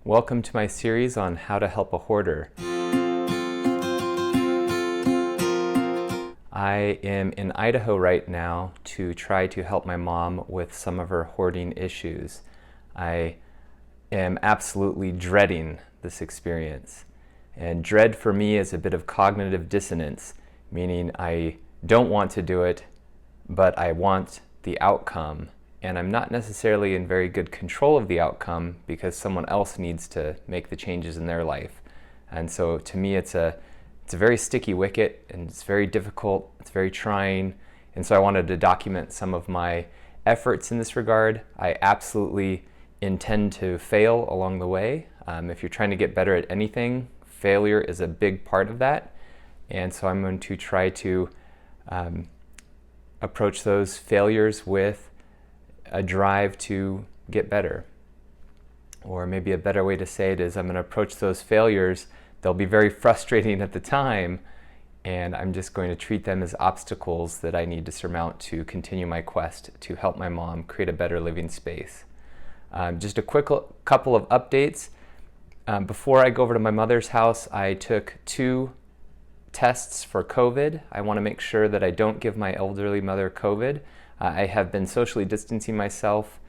Welcome to my series on how to help a hoarder. I am in Idaho right now to try to help my mom with some of her hoarding issues. I am absolutely dreading this experience. And dread for me is a bit of cognitive dissonance, meaning I don't want to do it, but I want the outcome. And I'm not necessarily in very good control of the outcome because someone else needs to make the changes in their life. And so to me, it's a very sticky wicket, and it's very difficult, it's very trying. And so I wanted to document some of my efforts in this regard. I absolutely intend to fail along the way. If you're trying to get better at anything, failure is a big part of that. And so I'm going to try to approach those failures with a drive to get better. Or maybe a better way to say it is I'm going to approach those failures. They'll be very frustrating at the time, and I'm just going to treat them as obstacles that I need to surmount to continue my quest to help my mom create a better living space. Just a quick couple of updates. Before I go over to my mother's house, I took 2 tests for COVID. I want to make sure that I don't give my elderly mother COVID. I have been socially distancing myself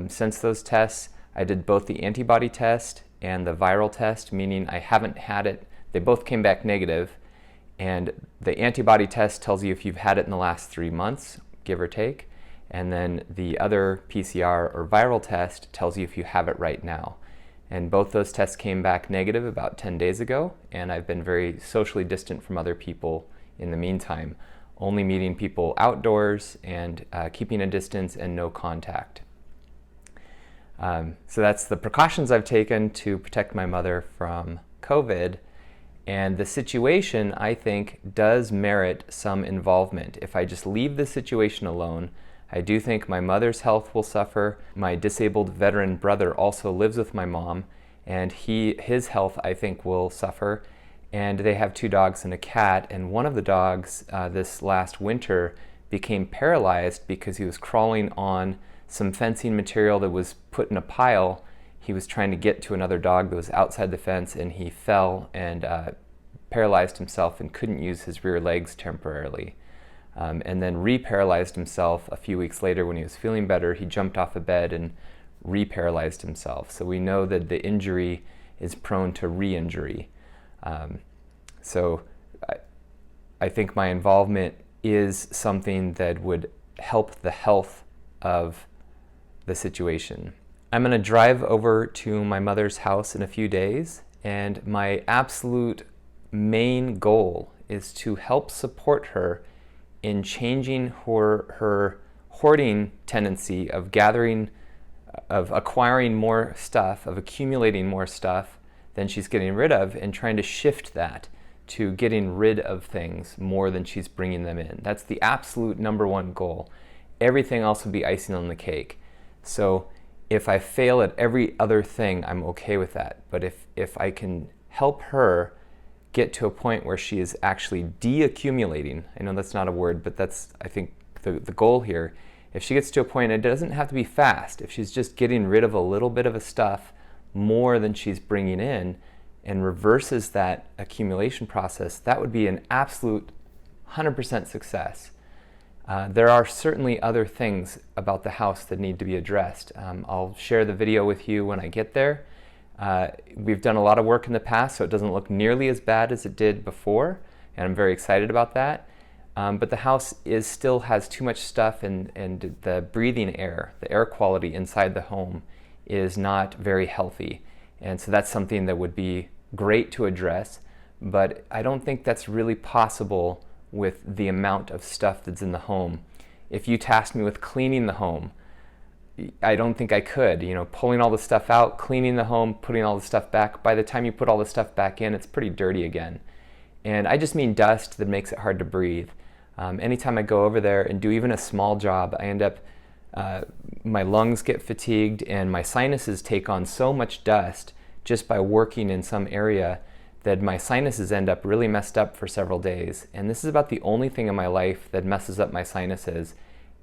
since those tests. I did both the antibody test and the viral test, meaning I haven't had it. They both came back negative, and the antibody test tells you if you've had it in the last 3 months, give or take, and then the other PCR or viral test tells you if you have it right now. And both those tests came back negative about 10 days ago, and I've been very socially distant from other people in the meantime, only meeting people outdoors and keeping a distance and no contact. So that's the precautions I've taken to protect my mother from COVID. And the situation, I think, does merit some involvement. If I just leave the situation alone, I do think my mother's health will suffer. My disabled veteran brother also lives with my mom, and his health, I think, will suffer. And they have 2 dogs and a cat, and one of the dogs this last winter became paralyzed because he was crawling on some fencing material that was put in a pile. He was trying to get to another dog that was outside the fence, and he fell and paralyzed himself and couldn't use his rear legs temporarily. And then re-paralyzed himself a few weeks later when he was feeling better. He jumped off a bed and re-paralyzed himself. So we know that the injury is prone to re-injury. So I think my involvement is something that would help the health of the situation. I'm going to drive over to my mother's house in a few days, and my absolute main goal is to help support her in changing her hoarding tendency of acquiring more stuff, of accumulating more stuff than she's getting rid of, and trying to shift that to getting rid of things more than she's bringing them in. That's the absolute number one goal. Everything else would be icing on the cake. So if I fail at every other thing, I'm okay with that. But if I can help her get to a point where she is actually de-accumulating, I know that's not a word, but that's, I think, the goal here. If she gets to a point, it doesn't have to be fast. If she's just getting rid of a little bit of a stuff more than she's bringing in and reverses that accumulation process, that would be an absolute 100% success. There are certainly other things about the house that need to be addressed. I'll share the video with you when I get there. We've done a lot of work in the past, so it doesn't look nearly as bad as it did before, and I'm very excited about that. But the house still has too much stuff, and the breathing air, the air quality inside the home is not very healthy. And so that's something that would be great to address, but I don't think that's really possible with the amount of stuff that's in the home. If you tasked me with cleaning the home, I don't think I could. Pulling all the stuff out, cleaning the home, putting all the stuff back. By the time you put all the stuff back in, it's pretty dirty again. And I just mean dust that makes it hard to breathe. Anytime I go over there and do even a small job, I end up, my lungs get fatigued and my sinuses take on so much dust just by working in some area that my sinuses end up really messed up for several days. And this is about the only thing in my life that messes up my sinuses.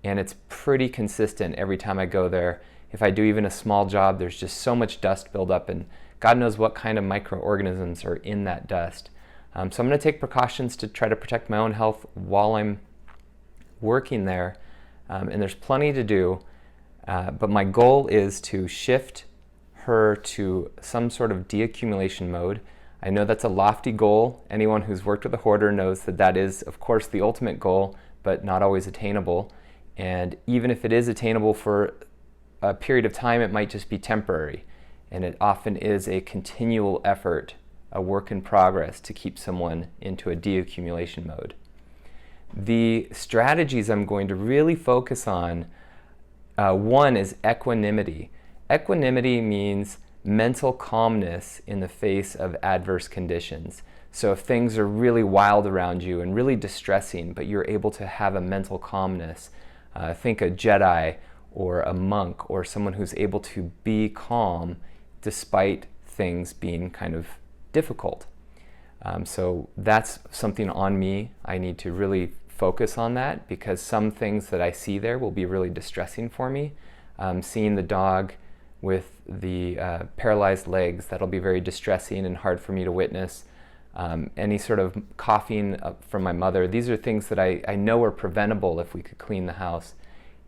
And it's pretty consistent every time I go there. If I do even a small job, there's just so much dust buildup and God knows what kind of microorganisms are in that dust. So I'm going to take precautions to try to protect my own health while I'm working there. And there's plenty to do, but my goal is to shift her to some sort of deaccumulation mode. I know that's a lofty goal. Anyone who's worked with a hoarder knows that that is, of course, the ultimate goal, but not always attainable. And even if it is attainable for a period of time, it might just be temporary. And it often is a continual effort, a work in progress, to keep someone into a deaccumulation mode. The strategies I'm going to really focus on, one is equanimity. Equanimity means mental calmness in the face of adverse conditions. So if things are really wild around you and really distressing, but you're able to have a mental calmness, think a Jedi or a monk or someone who's able to be calm despite things being kind of difficult. So that's something on me. I need to really focus on that, because some things that I see there will be really distressing for me. Seeing the dog with the paralyzed legs, that'll be very distressing and hard for me to witness. Any sort of coughing from my mother, these are things that I know are preventable if we could clean the house.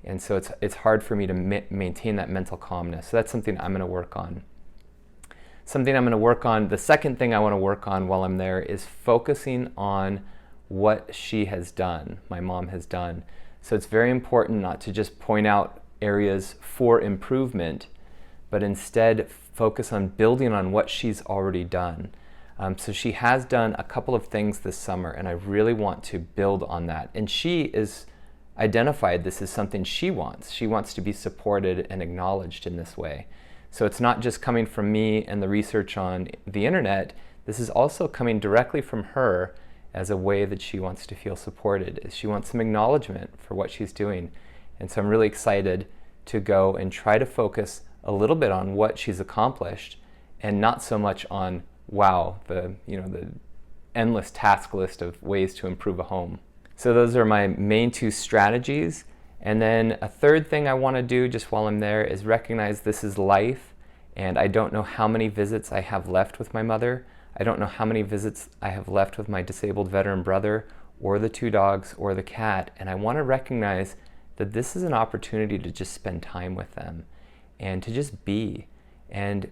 And so it's hard for me to maintain that mental calmness. So that's something I'm going to work on. The second thing I want to work on while I'm there is focusing on what she has done, my mom has done. So it's very important not to just point out areas for improvement, but instead focus on building on what she's already done. So she has done a couple of things this summer, and I really want to build on that. And she is identified this as something she wants. She wants to be supported and acknowledged in this way. So it's not just coming from me and the research on the internet. This is also coming directly from her as a way that she wants to feel supported. She wants some acknowledgement for what she's doing. And so I'm really excited to go and try to focus a little bit on what she's accomplished, and not so much on, wow, the endless task list of ways to improve a home. So those are my main two strategies. And then a third thing I want to do just while I'm there is recognize this is life, and I don't know how many visits I have left with my mother. I don't know how many visits I have left with my disabled veteran brother, or the two dogs, or the cat. And I want to recognize that this is an opportunity to just spend time with them and to just be. And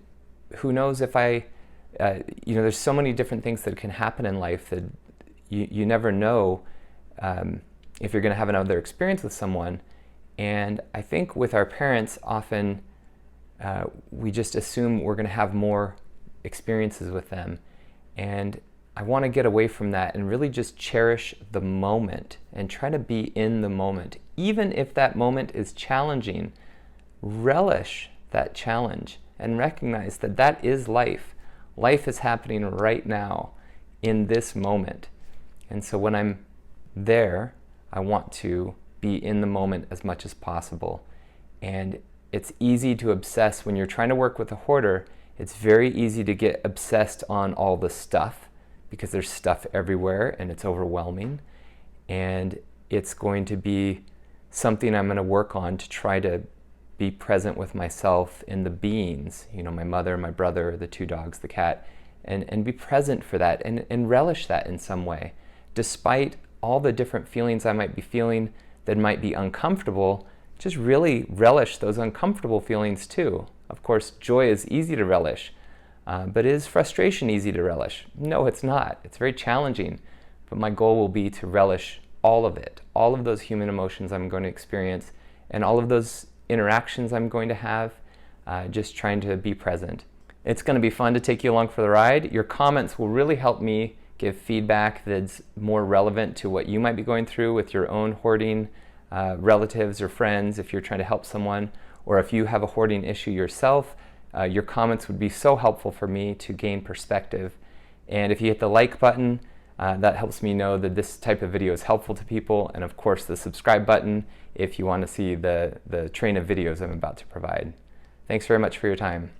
who knows if there's so many different things that can happen in life that you never know if you're going to have another experience with someone. And I think with our parents, often we just assume we're going to have more experiences with them. And I want to get away from that and really just cherish the moment and try to be in the moment. Even if that moment is challenging, relish that challenge and recognize that that is life. Life is happening right now in this moment. And so when I'm there, I want to be in the moment as much as possible. And it's easy to obsess when you're trying to work with a hoarder. It's very easy to get obsessed on all the stuff, because there's stuff everywhere and it's overwhelming. And it's going to be something I'm going to work on to try to be present with myself in the beings, my mother, my brother, the two dogs, the cat, and be present for that and relish that in some way. Despite all the different feelings I might be feeling that might be uncomfortable, just really relish those uncomfortable feelings too. Of course, joy is easy to relish, but is frustration easy to relish? No, it's not. It's very challenging, but my goal will be to relish all of it, all of those human emotions I'm going to experience, and all of those interactions I'm going to have, just trying to be present. It's going to be fun to take you along for the ride. Your comments will really help me give feedback that's more relevant to what you might be going through with your own hoarding relatives or friends, if you're trying to help someone, or if you have a hoarding issue yourself. Your comments would be so helpful for me to gain perspective. And if you hit the like button, that helps me know that this type of video is helpful to people. And of course, the subscribe button if you want to see the train of videos I'm about to provide. Thanks very much for your time.